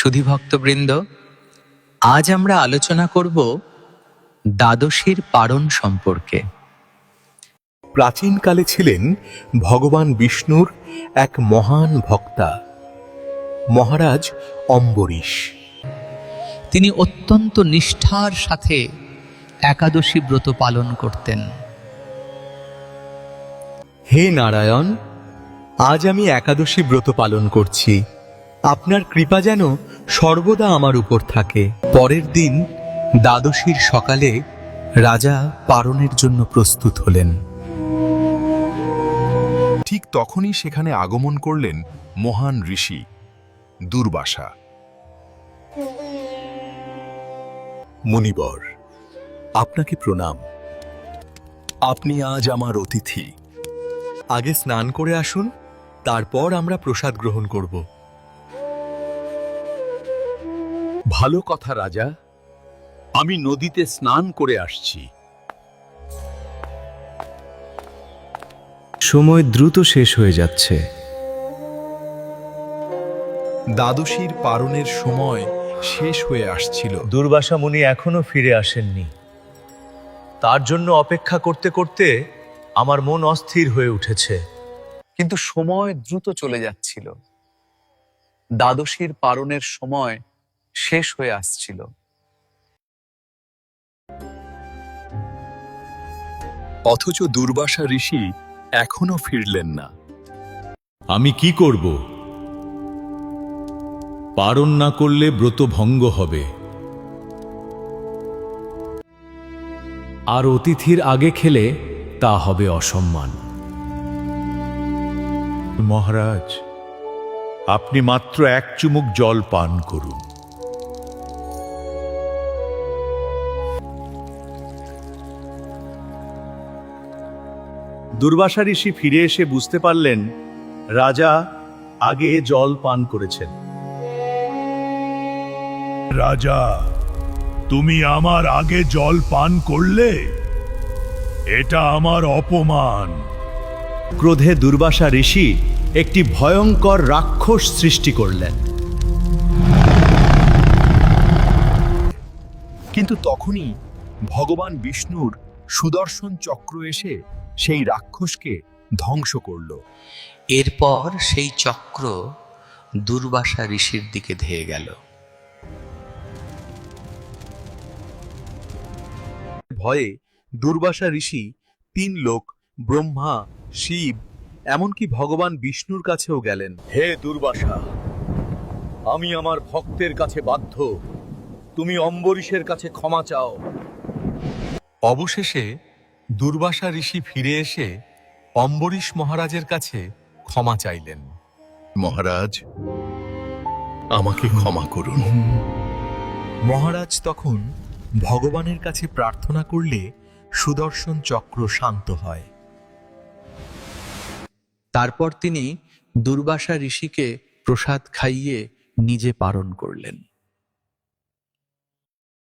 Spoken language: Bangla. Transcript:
সুধীভক্তবৃন্দ, আজ আমরা আলোচনা করব দ্বাদশীর পারণ সম্পর্কে। প্রাচীনকালে ছিলেন ভগবান বিষ্ণুর এক মহান ভক্তা, মহারাজ অম্বরীশ। তিনি অত্যন্ত নিষ্ঠার সাথে একাদশী ব্রত পালন করতেন। হে নারায়ণ, আজ আমি একাদশী ব্রত পালন করছি। আপনার কৃপা যেন সর্বদা আমার উপর থাকে। পরের দিন দ্বাদশীর সকালে রাজা পারণের জন্য প্রস্তুত হলেন। ঠিক তখনই সেখানে আগমন করলেন মহান ঋষি দুর্বাসা। মুনিবর, আপনাকে প্রণাম। আপনি আজ আমার অতিথি। আগে স্নান করে আসুন, তারপর আমরা প্রসাদ গ্রহণ করব। ভালো কথা রাজা, আমি নদীতে স্নান করে আসছি। সময় দ্রুত শেষ হয়ে যাচ্ছে। দ্বাদশীর পারণের সময় শেষ হয়ে আসছিল। দুর্বাসা মুনি এখনো ফিরে আসেননি। তার জন্য অপেক্ষা করতে করতে আমার মন অস্থির হয়ে উঠেছে। কিন্তু সময় দ্রুত চলে যাচ্ছিল। দ্বাদশীর পারণের সময় শেষ হয়ে আসছিল। অথচ দুর্বাসা ঋষি এখনো ফিরলেন না। আমি কি করব? পারণ না করলে ব্রত ভঙ্গ হবে। আর অতিথির আগে খেলে তা হবে অসম্মান। মহারাজ, আপনি মাত্র এক চুমুক জল পান করুন। দুর্বাসা ঋষি ফিরে এসে বুঝতে পারলেন রাজা আগে জল পান করেছেন। রাজা, তুমি আমার আগে জল পান করলে? এটা আমার অপমান। ক্রোধে দুর্বাসা ঋষি একটি ভয়ঙ্কর রাক্ষস সৃষ্টি করলেন। কিন্তু তখনই ভগবান বিষ্ণুর সুদর্শন চক্র এসে সেই রাক্ষসকে ধ্বংস করল। এরপর সেই চক্র দুর্বাসা ঋষির দিকে ধেয়ে গেল। ভয়ে দুর্বাসা ঋষি 3 লোক ব্রহ্মা, শিব, এমনকি ভগবান বিষ্ণুর কাছেও গেলেন। হে দুর্বাসা, আমি আমার ভক্তের কাছে বাধ্য। তুমি অম্বরীশের কাছে ক্ষমা চাও। অবশেষে দুর্বাসা ঋষি ফিরে এসে অম্বরীশ মহারাজের কাছে ক্ষমা চাইলেন। মহারাজ, আমাকে ক্ষমা করুন। মহারাজ তখন ভগবানের কাছে প্রার্থনা করলে সুদর্শন চক্র শান্ত হয়। তারপর তিনি দুর্বাসা ঋষিকে প্রসাদ খাইয়ে নিজে পারণ করলেন।